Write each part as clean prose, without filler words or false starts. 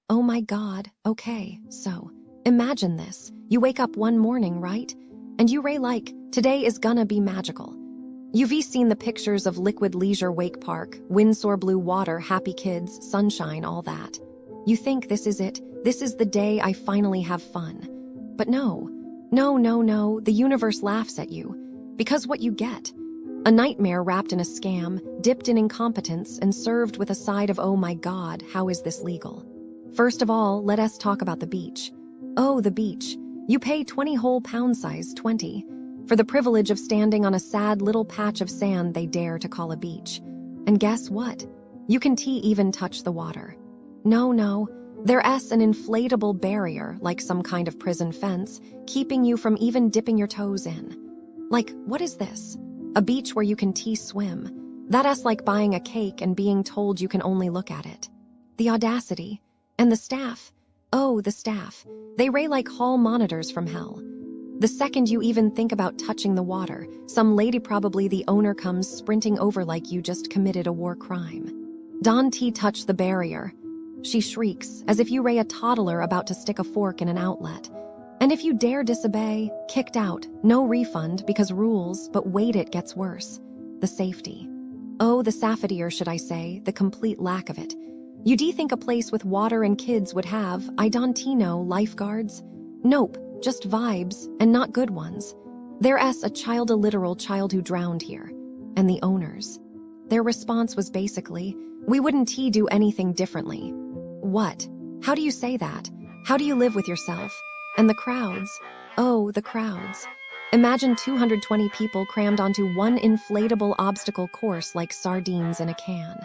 Oh my God, okay, so imagine this. You wake up one morning, right? And you ray like, today is gonna be magical. You've seen the pictures of Liquid Leisure Wake Park, Windsor blue water, happy kids, sunshine, all that. You think this is it, this is the day I finally have fun. But no, the universe laughs at you. Because what you get? A nightmare wrapped in a scam, dipped in incompetence, and served with a side of oh my God, how is this legal? First of all, let us talk about the beach. Oh, the beach. You pay 20 whole pound size, 20, for the privilege of standing on a sad little patch of sand they dare to call a beach. And guess what? You can even touch the water. No, there's an inflatable barrier, like some kind of prison fence, keeping you from even dipping your toes in. Like, what is this? A beach where you can swim. That's like buying a cake and being told you can only look at it. The audacity. And the staff. Oh, the staff. They ray like hall monitors from hell. The second you even think about touching the water, some lady, probably the owner, comes sprinting over like you just committed a war crime. Don T touch the barrier. She shrieks, as if you ray a toddler about to stick a fork in an outlet. And if you dare disobey, kicked out, no refund because rules, but wait, it gets worse. The safety. Oh, the safety, or should I say, the complete lack of it. You think a place with water and kids would have, I don't know, lifeguards? Nope, just vibes, and not good ones. There's a literal child who drowned here. And the owners. Their response was basically, we wouldn't do anything differently. What? How do you say that? How do you live with yourself? And the crowds. Oh, the crowds. Imagine 220 people crammed onto one inflatable obstacle course like sardines in a can.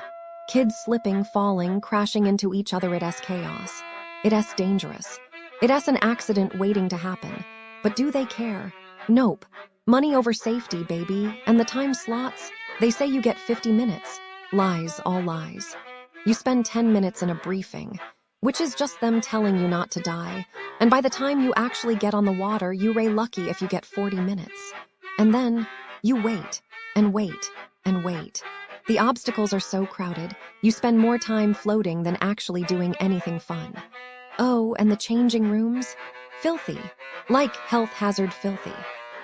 Kids slipping, falling, crashing into each other. It's chaos. It's dangerous. It's an accident waiting to happen. But do they care? Nope. Money over safety, baby. And the time slots? They say you get 50 minutes. Lies, all lies. You spend 10 minutes in a briefing, which is just them telling you not to die. And by the time you actually get on the water, you ray lucky if you get 40 minutes. And then you wait, and wait, and wait. The obstacles are so crowded, you spend more time floating than actually doing anything fun. Oh, and the changing rooms? Filthy. Like health hazard filthy.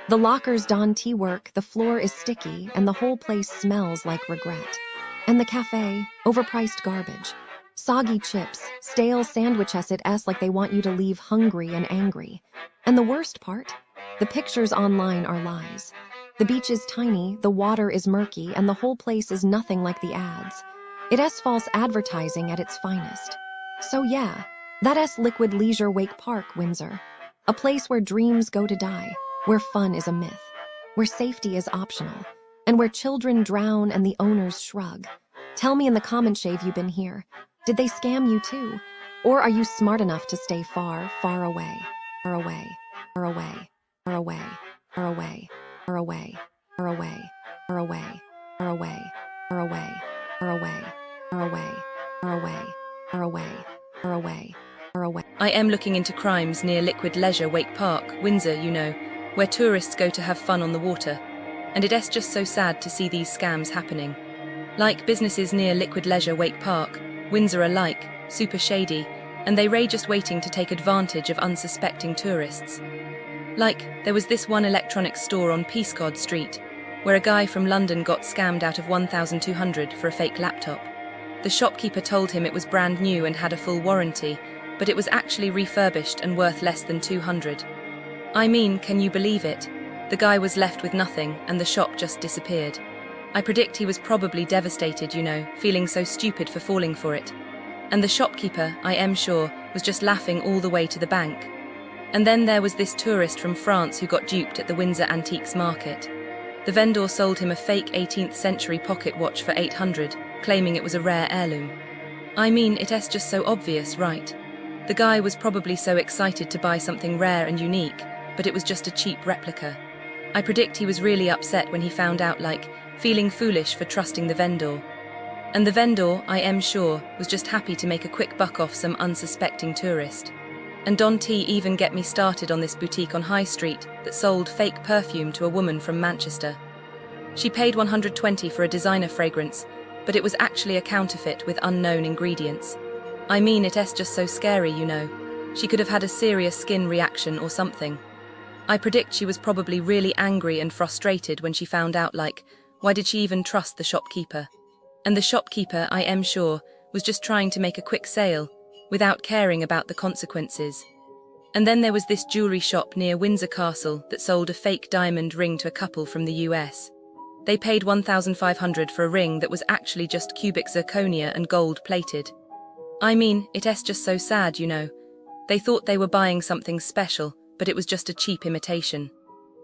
The lockers Don T work, the floor is sticky, and the whole place smells like regret. And the cafe, overpriced garbage. Soggy chips, stale sandwiches. It's like they want you to leave hungry and angry. And the worst part? The pictures online are lies. The beach is tiny, the water is murky, and the whole place is nothing like the ads. It's false advertising at its finest. So yeah, that's Liquid Leisure Wake Park, Windsor. A place where dreams go to die, where fun is a myth, where safety is optional, and where children drown and the owners shrug. Tell me in the comment shave you've been here. Did they scam you too? Or are you smart enough to stay far, far away, or away, or away, or away, or away, or away, or away, or away, or away, or away, or away, or away, or away, or away, or away, or away. I am looking into crimes near Liquid Leisure Wake Park, Windsor, where tourists go to have fun on the water. And it's just so sad to see these scams happening. Like businesses near Liquid Leisure Wake Park, Windsor are like, super shady, and they ray just waiting to take advantage of unsuspecting tourists. Like, there was this one electronics store on Peascod Street, where a guy from London got scammed out of 1,200 for a fake laptop. The shopkeeper told him it was brand new and had a full warranty, but it was actually refurbished and worth less than 200. I mean, can you believe it? The guy was left with nothing, and the shop just disappeared. I predict he was probably devastated, feeling so stupid for falling for it. And the shopkeeper, I am sure, was just laughing all the way to the bank. And then there was this tourist from France who got duped at the Windsor Antiques Market. The vendor sold him a fake 18th century pocket watch for 800, claiming it was a rare heirloom. I mean, it's just so obvious, right? The guy was probably so excited to buy something rare and unique, but it was just a cheap replica. I predict he was really upset when he found out, feeling foolish for trusting the vendor. And the vendor, I am sure, was just happy to make a quick buck off some unsuspecting tourist. And Don T even get me started on this boutique on High Street that sold fake perfume to a woman from Manchester. She paid 120 for a designer fragrance, but it was actually a counterfeit with unknown ingredients. I mean, it's just so scary, you know. She could have had a serious skin reaction or something. I predict she was probably really angry and frustrated when she found out, like, why did she even trust the shopkeeper? And the shopkeeper, I am sure, was just trying to make a quick sale, without caring about the consequences. And then there was this jewelry shop near Windsor Castle that sold a fake diamond ring to a couple from the US. They paid $1,500 for a ring that was actually just cubic zirconia and gold-plated. I mean, it's just so sad, you know. They thought they were buying something special, but it was just a cheap imitation.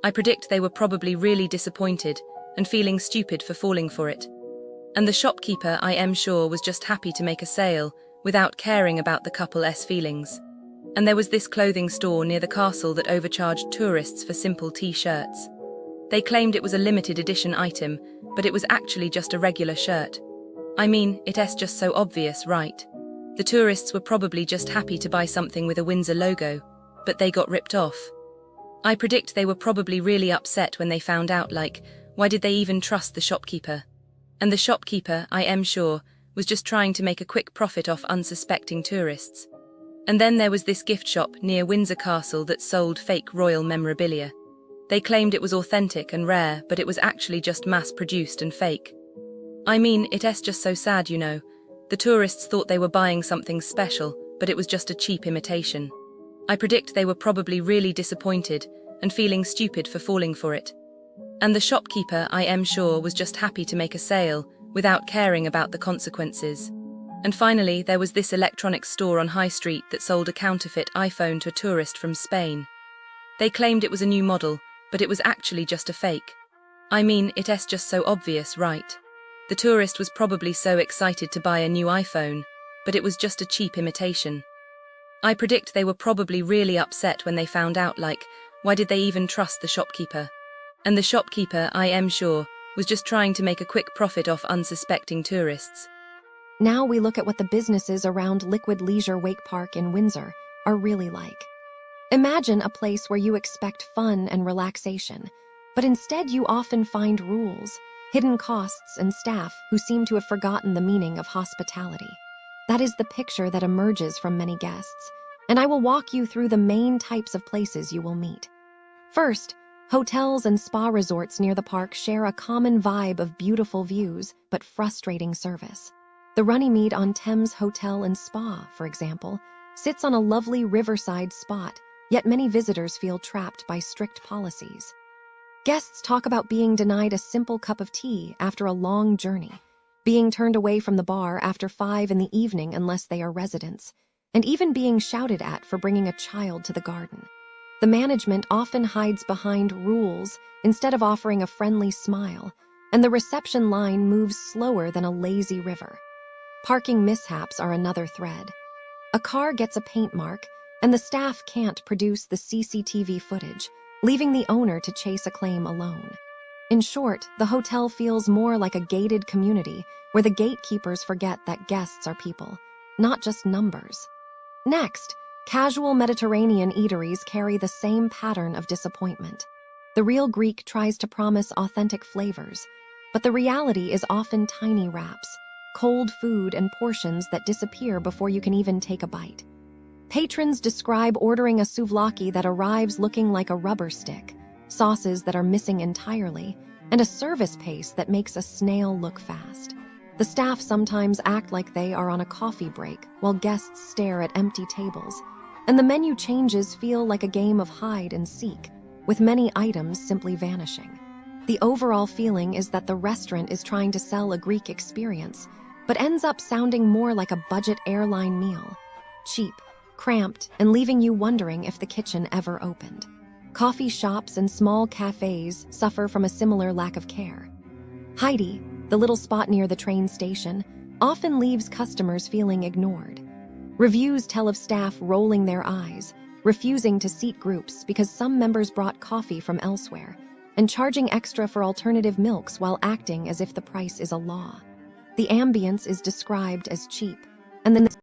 I predict they were probably really disappointed and feeling stupid for falling for it. And the shopkeeper, I am sure, was just happy to make a sale without caring about the couple's feelings. And there was this clothing store near the castle that overcharged tourists for simple t-shirts. They claimed it was a limited edition item, but it was actually just a regular shirt. I mean, it's just so obvious, right? The tourists were probably just happy to buy something with a Windsor logo, but they got ripped off. I predict they were probably really upset when they found out, like, why did they even trust the shopkeeper? And the shopkeeper, I am sure, was just trying to make a quick profit off unsuspecting tourists. And then there was this gift shop near Windsor Castle that sold fake royal memorabilia. They claimed it was authentic and rare, but it was actually just mass-produced and fake. I mean, it's just so sad, you know. The tourists thought they were buying something special, but it was just a cheap imitation. I predict they were probably really disappointed and feeling stupid for falling for it. And the shopkeeper, I am sure, was just happy to make a sale without caring about the consequences. And finally, there was this electronics store on High Street that sold a counterfeit iPhone to a tourist from Spain. They claimed it was a new model, but it was actually just a fake. I mean, it's just so obvious, right? The tourist was probably so excited to buy a new iPhone, but it was just a cheap imitation. I predict they were probably really upset when they found out, like, why did they even trust the shopkeeper? And the shopkeeper, I am sure, was just trying to make a quick profit off unsuspecting tourists. Now we look at what the businesses around Liquid Leisure Wake Park in Windsor are really like. Imagine a place where you expect fun and relaxation, but instead you often find rules, hidden costs, and staff who seem to have forgotten the meaning of hospitality. That is the picture that emerges from many guests, and I will walk you through the main types of places you will meet. First, hotels and spa resorts near the park share a common vibe of beautiful views but frustrating service. The Runnymede-on-Thames Hotel and Spa, for example, sits on a lovely riverside spot, yet many visitors feel trapped by strict policies. Guests talk about being denied a simple cup of tea after a long journey, being turned away from the bar after 5 p.m. unless they are residents, and even being shouted at for bringing a child to the garden. The management often hides behind rules instead of offering a friendly smile, and the reception line moves slower than a lazy river. Parking mishaps are another thread. A car gets a paint mark, and the staff can't produce the CCTV footage, leaving the owner to chase a claim alone. In short, the hotel feels more like a gated community where the gatekeepers forget that guests are people, not just numbers. Next, casual Mediterranean eateries carry the same pattern of disappointment. The Real Greek tries to promise authentic flavors, but the reality is often tiny wraps, cold food, and portions that disappear before you can even take a bite. Patrons describe ordering a souvlaki that arrives looking like a rubber stick, sauces that are missing entirely, and a service pace that makes a snail look fast. The staff sometimes act like they are on a coffee break while guests stare at empty tables, and the menu changes feel like a game of hide and seek, with many items simply vanishing. The overall feeling is that the restaurant is trying to sell a Greek experience, but ends up sounding more like a budget airline meal. Cheap, cramped, and leaving you wondering if the kitchen ever opened. Coffee shops and small cafes suffer from a similar lack of care. Heidi, the little spot near the train station, often leaves customers feeling ignored. Reviews tell of staff rolling their eyes, refusing to seat groups because some members brought coffee from elsewhere, and charging extra for alternative milks while acting as if the price is a law. The ambience is described as cheap, and then